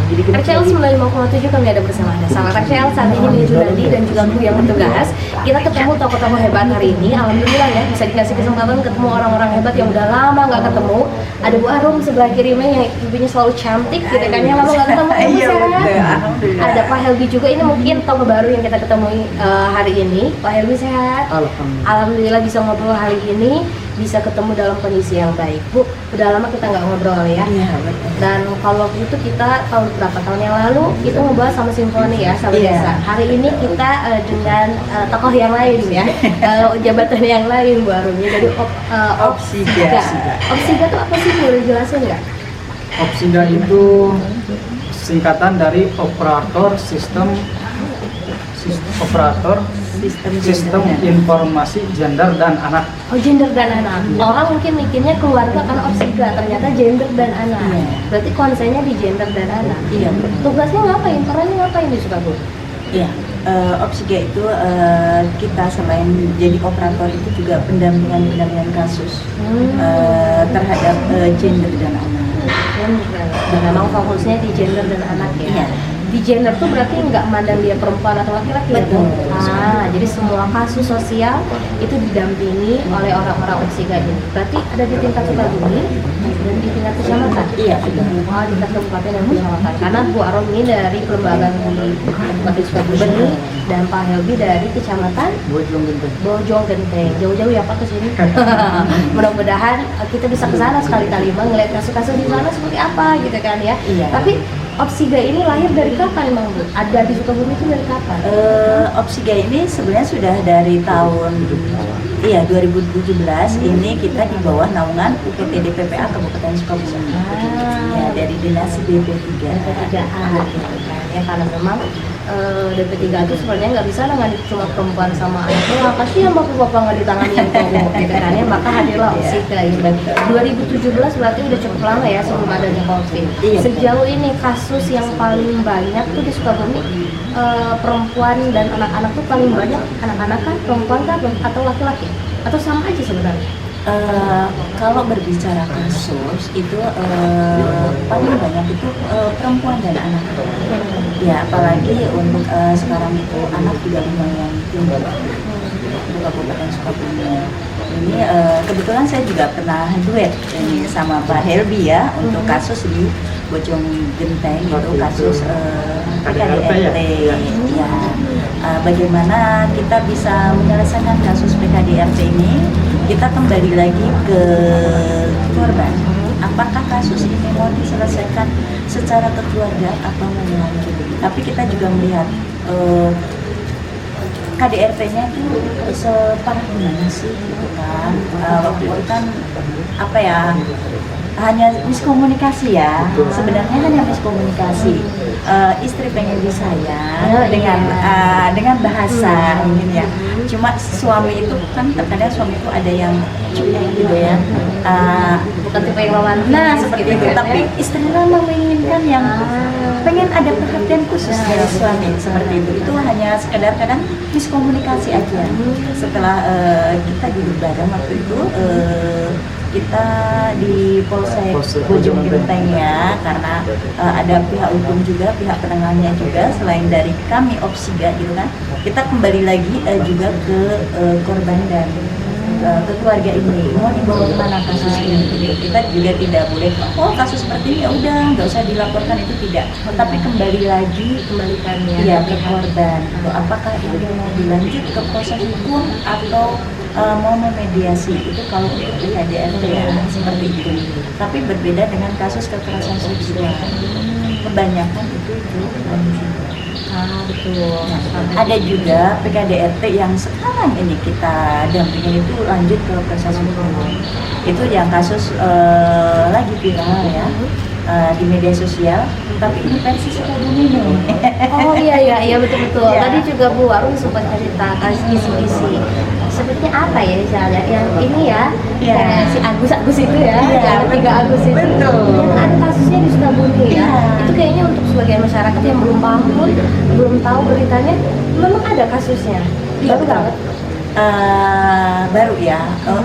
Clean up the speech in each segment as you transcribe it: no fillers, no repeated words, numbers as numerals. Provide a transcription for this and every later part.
Jadi kita RCL 95,7 kami ada bersama Anda. Sahabat RCL, saat ini Nia Junandi dan juga Bu yang bertugas. Kita ketemu tokoh-tokoh hebat hari ini. Alhamdulillah ya, bisa dikasih kesempatan ketemu orang-orang hebat yang udah lama nggak ketemu. Ada Bu Arum sebelah kirinya yang ibunya selalu cantik gitu kan, yang lama nggak ketemu. Iya, sehat. betul. Alhamdulillah. Ada Pak Helgi juga, ini mungkin tokoh baru yang kita ketemui hari ini. Pak Helgi sehat? Alhamdulillah. Alhamdulillah bisa ngobrol hari ini, bisa ketemu dalam kondisi yang baik. Bu, udah lama kita nggak ngobrol ya. Iya, betul. Dan kalau itu kita tahun berapa tahun yang lalu itu ngebahas sama simfoni ya, sama Iya. desa. Hari ini kita dengan tokoh yang lain ya, jabatan yang lain Bu Arum ya. Jadi Opsiga. Opsiga itu apa sih, boleh jelasin nggak? Opsiga itu singkatan dari operator sistem sistem informasi gender dan anak. Oh, gender dan anak. Orang mungkin mikirnya keluarga kan Opsiga, ternyata gender dan anak. Iya. Berarti konsennya di gender dan anak. Iya. Tugasnya ngapain? Perannya ngapain di Sukabumi? Iya, Opsiga itu kita selain jadi operator itu juga pendampingan kasus terhadap gender dan anak. Dan memang fokusnya di gender dan anak ya. Iya. Di gender tuh berarti nggak mandang dia perempuan atau laki-laki ya, Bu? Betul. Jadi semua kasus sosial itu didampingi oleh orang-orang Opsiga ini. Berarti ada di tingkat Sukabumi dan di tingkat kecamatan. Iya, betul. Oh, di tingkat kabupaten dan kecamatan. Karena Bu Arum ini dari kelembagaan di Kabupaten Sukabumi dan Pak Helgi dari kecamatan Bojong Genteng. Jauh-jauh ya Pak ke sini. Mudah-mudahan kita bisa ke sana sekali-kali ngeliat kasus-kasus di sana seperti apa gitu kan ya. Iya. Tapi Opsiga ini lahir dari kapan emang Bu? Ada di Sukabumi itu dari kapan? Opsiga ini sebenarnya sudah dari tahun 2017 ini kita di bawah naungan UPTD PPA Kabupaten Sukabumi. Ya, dari Dinas DP3. DP3A gitu kan ya, karena memang DP3 itu sebenarnya nggak bisa nangani cuma perempuan sama anak. Wah, kasihan bapak-bapak nggak ditangani yang cowok gitu kan ya, maka hadirlah Opsiga ini. 2017 berarti udah cukup lama ya sebelum adanya COVID. Iya. Sejauh ini kasus yang paling banyak tuh di Sukabumi perempuan dan anak-anak tuh paling banyak anak-anak kan, perempuan kan atau laki-laki atau sama aja sebenarnya? Kalau berbicara kasus itu paling banyak itu perempuan dan anak. Ya, apalagi untuk sekarang itu anak juga lumayan tinggi di Kabupaten Sukabumi. Ini kebetulan saya juga pernah duet ini sama Pak Helbi ya untuk kasus di Bojong Genteng itu kasus PKDRT ya. Bagaimana kita bisa menyelesaikan kasus PKDRT ini? Kita kembali lagi ke korban. Apakah kasus ini mau diselesaikan secara keluarga atau mau lanjut? Tapi kita juga melihat KDRT-nya itu separah gimana sih gitu kan. Waktu itu kan apa ya, hanya miskomunikasi ya. Sebenarnya hanya miskomunikasi. Istri pengen disayang dengan bahasa mungkin ya. Cuma suami itu kan terkadang suami itu ada yang cuek gitu ya. Bukan tipe yang romantis. Nah seperti itu. Tapi istri lama menginginkan yang pengen ada perhatian khusus dari suami seperti itu. Itu hanya sekedar kadang miskomunikasi aja. Setelah kita duduk bareng waktu itu. Kita di Polsek Bojong Genteng ya, karena ada pihak hukum juga, pihak penengahnya juga, selain dari kami Opsiga gitu kan, kita kembali lagi juga ke korban dan ke keluarga ini. Mau dibawa kemana kasus ini? Kita juga tidak boleh, oh kasus seperti ini ya udah nggak usah dilaporkan, itu tidak. Tapi kembali lagi Kembalikannya ya ke korban. Apakah ini mau dilanjut ke proses hukum atau mau memediasi? Itu kalau untuk PKDRT ya seperti itu. Tapi berbeda dengan kasus kekerasan seksual. Kebanyakan itu betul. ada juga PKDRT yang sekarang ini kita dampingi itu lanjut ke proses hukum. Itu yang kasus lagi viral ya di media sosial. Tapi ini versi Sukabumi nih. Oh iya betul. Iya. Tadi juga Bu Arum sempat cerita kisi-kisi. Sebenarnya apa ya misalnya yang ini ya, Iya. kayak si Agus itu ya, Iya, yang 3 Agus itu. betul. Yang ada kasusnya di Sukabumi ya. Iya. Itu kayaknya untuk sebagian masyarakat yang belum paham, belum tahu beritanya, memang ada kasusnya. Baru banget. Baru ya.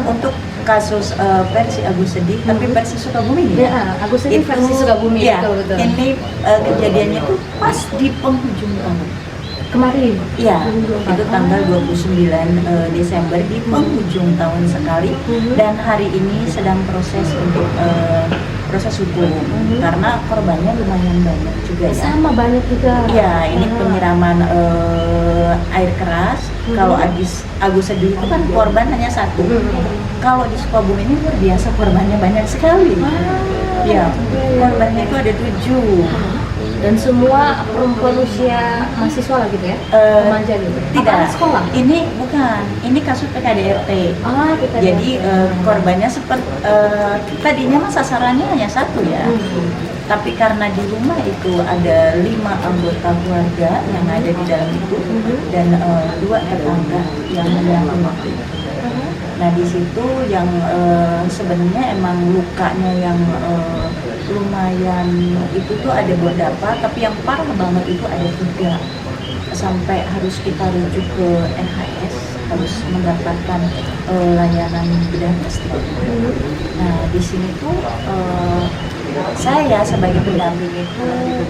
Untuk kasus versi Agus Sedih, tapi versi Sukabumi nih. Ya, Agus Sedih versi Sukabumi, ya, betul. Ini kejadiannya tuh pas di penghujung tahun. Kemarin. Iya, itu tanggal 29 Desember di penghujung tahun sekali, dan hari ini sedang proses untuk proses hukum karena korbannya lumayan banyak juga ya. Sama banyak juga. Iya, ini penyiraman air keras. Kalau Agus Sedih itu kan korban hanya satu. Kalau di Sukabumi ini luar biasa, korbannya banyak sekali. Iya, korbannya itu ada 7. Dan semua perempuan usia mahasiswa lah gitu ya? Remaja gitu? Tidak, Apa sekolah? ini bukan, ini kasus PKDRT. Kita Jadi korbannya seperti tadinya mah sasarannya hanya satu ya. Tapi karena di rumah itu ada 5 anggota keluarga yang ada di dalam itu, dan 2 tetangga yang mendampingi. Nah di situ yang sebenarnya emang lukanya yang lumayan itu tuh ada beberapa, tapi yang parah banget itu ada 3, sampai harus kita rujuk ke NHS, harus mendapatkan layanan bedah plastik. Nah di sini tuh saya sebagai pendamping itu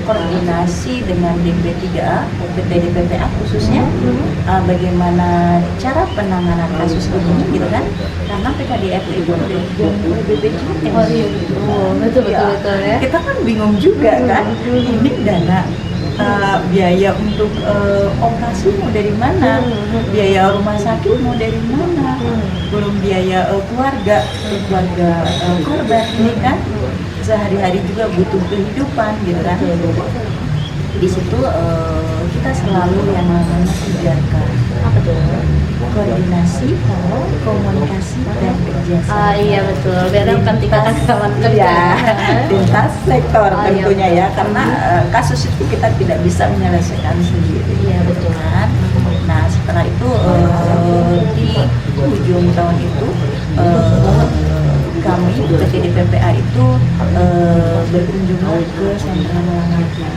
koordinasi dengan DP3A, DPPA khususnya, bagaimana cara penanganan kasus ini gitu kan, karena PKDRT itu udah dijamin BPJS. Oh iya gitu. Betul ya. Kita kan bingung juga kan, ini dana biaya untuk operasi mau dari mana, biaya rumah sakit mau dari mana, belum biaya keluarga korban ini kan sehari-hari juga butuh kehidupan gitu kan. Di situ kita selalu yang namanya 3K. Apa tuh? Koordinasi, komunikasi, dan kerjasama. Iya betul. Biar kan tingkatan kawan kerja. Lintas sektor tentunya iya, ya, karena kasus itu kita tidak bisa menyelesaikan sendiri. Iya betul. Kan? Nah setelah itu di ujung tahun itu kami PT DPPA itu berkunjung ke sentra olahraga.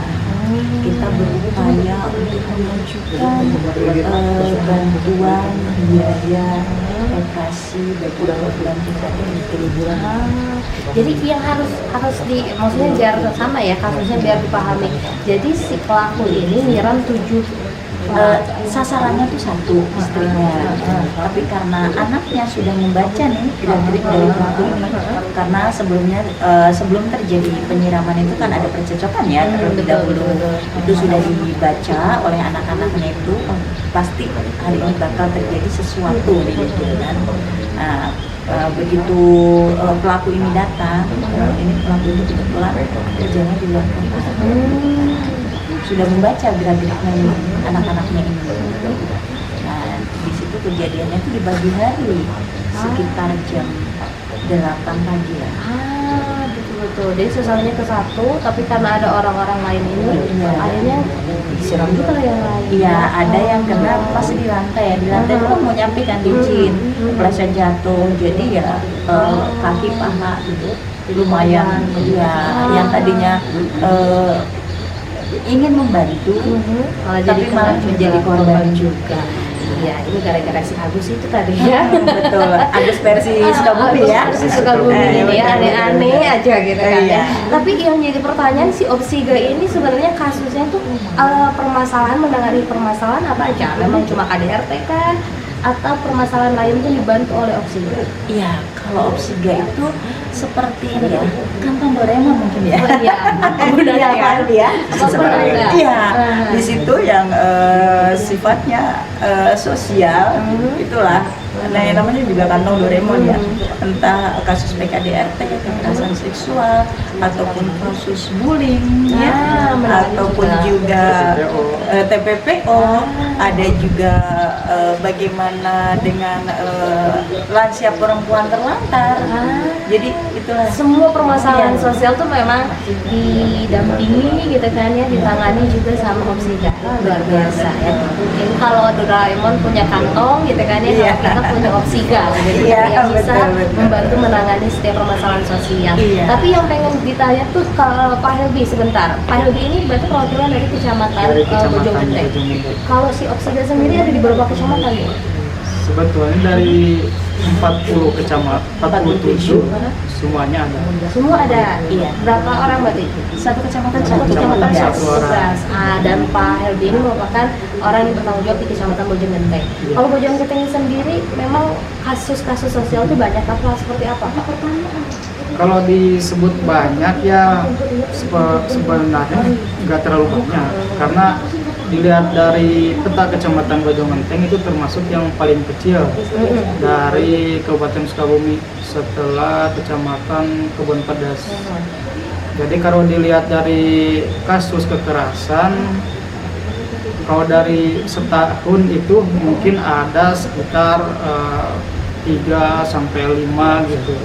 Kita berupaya untuk mengajukan bantuan biaya operasi bagi korban di liburan. Jadi yang harus maksudnya biar sama ya kasusnya, biar dipahami. Jadi si pelaku ini nyiram 7. Sasarannya tuh 1 istrinya, tapi karena anaknya sudah membaca nih gerak-gerik dari pelaku ini, karena sebelum terjadi penyiraman itu kan ada percecokan ya terlebih dahulu. Itu sudah dibaca oleh anak-anaknya itu, pasti hari ini bakal terjadi sesuatu gitu kan. Nah, begitu pelaku ini datang, ini pelaku itu kebetulan kerjanya di luar kota, sudah membaca gerak-geriknya anak-anaknya ini. Nah, di situ kejadiannya itu di pagi hari, sekitar jam 8 pagi ya. Betul. Jadi sasarannya ke 1, tapi karena ada orang-orang lain ini, akhirnya disiram juga yang lain. Iya, ada yang kena pas di lantai ya. Di lantai itu mau nyampe kan licin, kepleset jatuh, jadi ya kaki paha gitu lumayan. Ya, yang tadinya ingin membantu, tapi malah menjadi korban juga. Ya, ini gara-gara si Agus itu tadi ya. Betul, Agus versi Sukabumi ya. Agus versi Sukabumi ini ya, aneh-aneh aja gitu kan ya. Tapi yang jadi pertanyaan, si Opsiga ini sebenarnya kasusnya tuh menangani permasalahan apa aja? Memang cuma KDRT kan? Atau permasalahan lain pun dibantu oleh Opsiga? Iya, kalau Opsiga itu seperti ini ya, kantong Doraemon mungkin ya. Oh iya, benar ya. Iya, di situ yang sifatnya sosial, itulah. Nah, yang namanya juga kantong Doraemon ya. Entah kasus PKDRT, kekerasan seksual, ataupun kasus bullying, ya, ataupun juga TPPO, ada juga bagaimana dengan lansia perempuan terlantar. Jadi itulah semua permasalahan sosial tuh memang didampingi gitu kan ya, ditangani juga sama Opsiga. Luar biasa ya. Jadi kalau Doraemon punya kantong gitu kan ya, kalau kita punya Opsiga, jadi yang bisa membantu menangani setiap permasalahan sosial. Tapi yang pengen ditanya tuh ke Pak Helbi sebentar. Pak Helbi ini berarti perwakilan dari kecamatan Bojonggede. Kalau si Opsiga sendiri ada di beberapa kecamatan ya? Sebetulnya dari 40 kecamatan, 47 semuanya ada. Semua ada. Iya. Berapa orang berarti? Satu kecamatan Satu satu kecamatan tugas. satu orang. Dan Pak Heldi ini merupakan orang yang bertanggung jawab di Kecamatan Bojonggenteng. Iya. Kalau Bojonggenteng sendiri memang kasus-kasus sosial itu banyak apa seperti apa Pak? Kalau disebut banyak ya sebenarnya nggak terlalu banyak, karena dilihat dari peta Kecamatan Bojonggenteng itu termasuk yang paling kecil dari Kabupaten Sukabumi setelah Kecamatan Kebon Pedas. Jadi kalau dilihat dari kasus kekerasan, kalau dari setahun itu mungkin ada sekitar 3 sampai 5 gitu.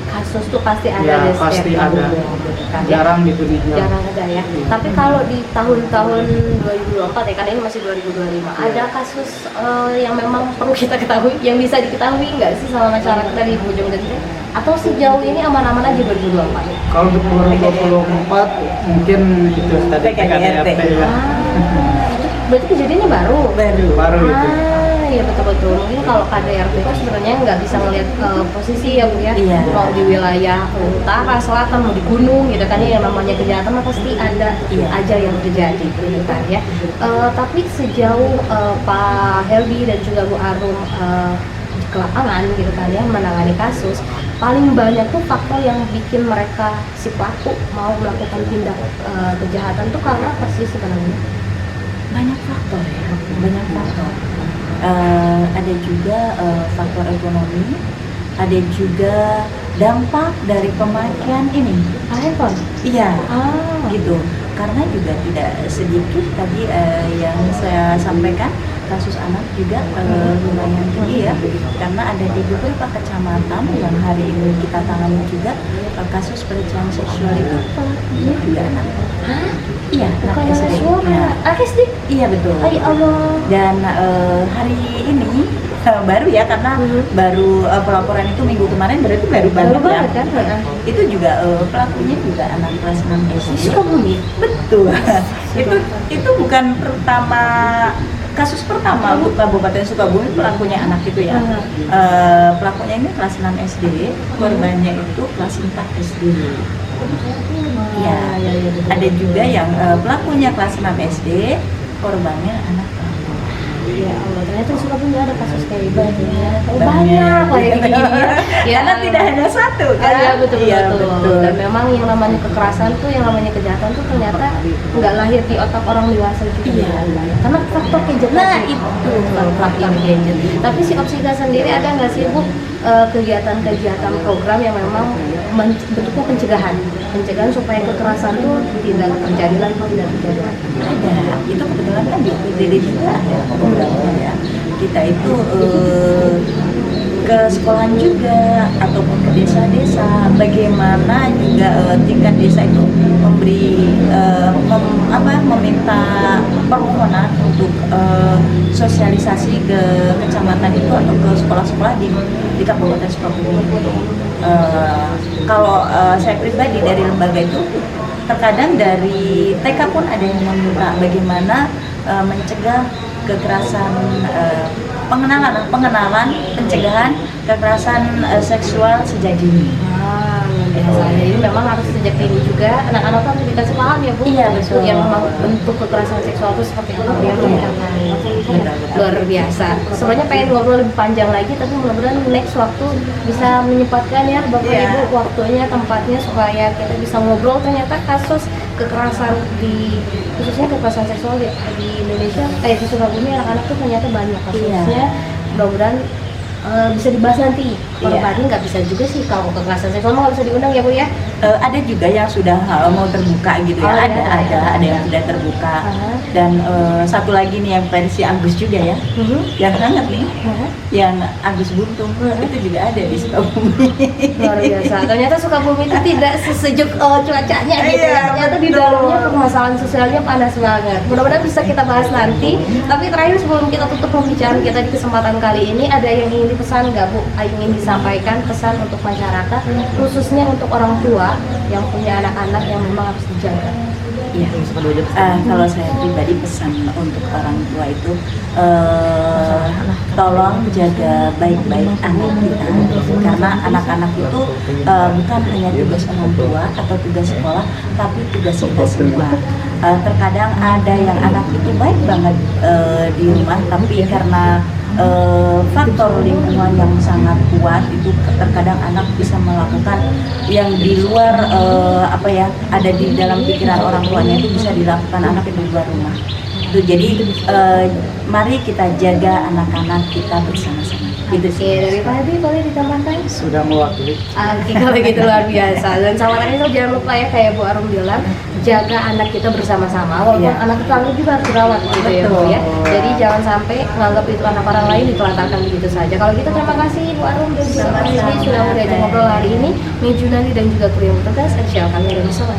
Kasus tuh pasti ada Ya, deh setiap pasti tahun, ada. kan, ya? Jarang gitu nih. Jarang ada ya. Tapi kalau di tahun-tahun 2024 ya, karena ini masih 2025, ada kasus yang memang perlu kita ketahui, yang bisa diketahui nggak sih sama masyarakat dari Bojonggenteng? Atau sejauh ini aman-aman aja 2024? Kalau untuk 2024 mungkin itu tadi PKDRT. PKDRT ya. Itu berarti kejadiannya baru? Baru itu. Iya betul-betul. Mungkin kalau KDRT itu sebenarnya nggak bisa melihat posisi ya Bu ya. Iya. Mau di wilayah utara, selatan, mau di gunung gitu kan ya, yang namanya kejahatan mah pasti ada Iya. aja yang terjadi gitu kan ya. Tapi sejauh Pak Heldi dan juga Bu Arum di lapangan gitu kan ya menangani kasus, paling banyak tuh faktor yang bikin mereka si pelaku mau melakukan tindak kejahatan tuh karena apa sih sebenarnya? Banyak faktor ya, banyak faktor. Ada juga faktor ekonomi, ada juga dampak dari pemakaian ini. iPhone. Iya, Ah, gitu. Karena juga tidak sedikit tadi yang saya sampaikan, kasus anak juga lumayan tinggi ya, karena ada di beberapa kecamatan yang hari ini kita tangani juga kasus pelecehan seksual itu pelakunya juga anak. Hah? Iya, Bukan anak SD. suara. Ya. SD? Iya betul. Ya Allah. Dan hari ini baru ya, karena baru pelaporan itu minggu kemarin, berarti baru banget ya. banget kan? Heeh. Itu juga pelakunya juga anak kelas 6 SD. Sukabumi. Betul. itu bukan kasus pertama untuk Kabupaten Sukabumi pelakunya anak itu ya. Pelakunya ini kelas 6 SD, korbannya itu kelas 4 SD. Ya, ada juga yang pelakunya kelas 6 SD, korbannya anak perempuan. Ya Allah, ternyata di Sukabumi ada kasus kayak gitu ya. Banyak. Banyak kayak gini ya. Karena tidak hanya satu kan? Iya betul, Iya, betul. Dan memang yang namanya kekerasan tuh, yang namanya kejahatan tuh ternyata nggak lahir di otak orang dewasa juga. Iya. Karena faktor gadget. Nah, tadi. itu. faktor gadget. Tapi si Opsika sendiri ada nggak sih Bu kegiatan-kegiatan program yang memang bentuknya pencegahan supaya kekerasan tuh tidak terjadi lagi, tidak terjadi lagi? Ada, itu kebetulan kan di IPTD juga ada programnya ya. Kita itu ke sekolahan juga ataupun ke desa-desa, bagaimana juga tingkat desa itu meminta permohonan untuk sosialisasi ke kecamatan itu atau ke sekolah-sekolah di Kabupaten Sukabumi. Kalau saya pribadi dari lembaga itu, terkadang dari TK pun ada yang meminta bagaimana mencegah kekerasan, pengenalan, pencegahan kekerasan seksual sejak dini. Biasa. Jadi memang harus sejak dini juga anak-anak harus dikasih paham ya Bu. Iya, betul. Yang memang bentuk kekerasan seksual itu seperti apa biar mereka tahu. Luar biasa. Sebenarnya pengen ngobrol lebih panjang lagi, tapi mudah-mudahan next waktu bisa menyempatkan ya Bapak Iya. Ibu waktunya, tempatnya supaya kita bisa ngobrol. Ternyata kasus kekerasan khususnya kekerasan seksual di Indonesia, di Sukabumi anak-anak tuh ternyata banyak kasusnya. Iya. Mudah-mudahan bisa dibahas nanti. Kalau Iya. tadi nggak bisa juga sih, kalau kekerasan seksual nggak bisa diundang ya Bu ya. Ada juga yang sudah mau terbuka gitu ya. Oh, ada, iya. ada yang sudah terbuka. Aha. Dan satu lagi nih yang versi Agus juga ya, yang hangat nih, yang Agus Buntung itu juga ada di Sukabumi. Luar biasa. Ternyata Sukabumi itu tidak sesejuk cuacanya gitu Iya, ya. Ternyata di betul. dalamnya permasalahan sosialnya panas banget. Mudah-mudahan bisa kita bahas nanti. Tapi terakhir sebelum kita tutup pembicaraan kita di kesempatan kali ini, ada yang ingin dipesan nggak Bu? Ingin disampaikan pesan untuk masyarakat, khususnya untuk orang tua yang punya anak-anak yang memang harus dijaga. Ya. Kalau saya pribadi pesan untuk orang tua itu tolong jaga baik-baik anak kita, karena anak-anak itu bukan hanya tugas orang tua atau tugas sekolah, tapi tugas kita semua. Terkadang ada yang anak itu baik banget di rumah, tapi karena faktor lingkungan yang sangat kuat itu terkadang anak bisa melakukan yang di luar ada di dalam pikiran orang tuanya itu bisa dilakukan anak itu di luar rumah. Itu jadi mari kita jaga anak-anak kita bersama-sama. Gitu Oke, sih. dari Pak Habib boleh ditambahkan? Sudah mewakili. Oke, kalau gitu luar biasa. Dan sama tadi tuh jangan lupa ya, kayak Bu Arum bilang, jaga anak kita bersama-sama. Walaupun Iya. anak itu anggap juga harus dirawat gitu ya Bu ya. Betul. Jadi jangan sampai nganggap itu anak orang lain ditelantarkan begitu saja. Kalau gitu terima kasih Bu Arum dan juga Pak Habib sudah mau diajak ngobrol hari ini. Mejunani dan juga kru yang bertugas. Insya Allah kami ada di sana.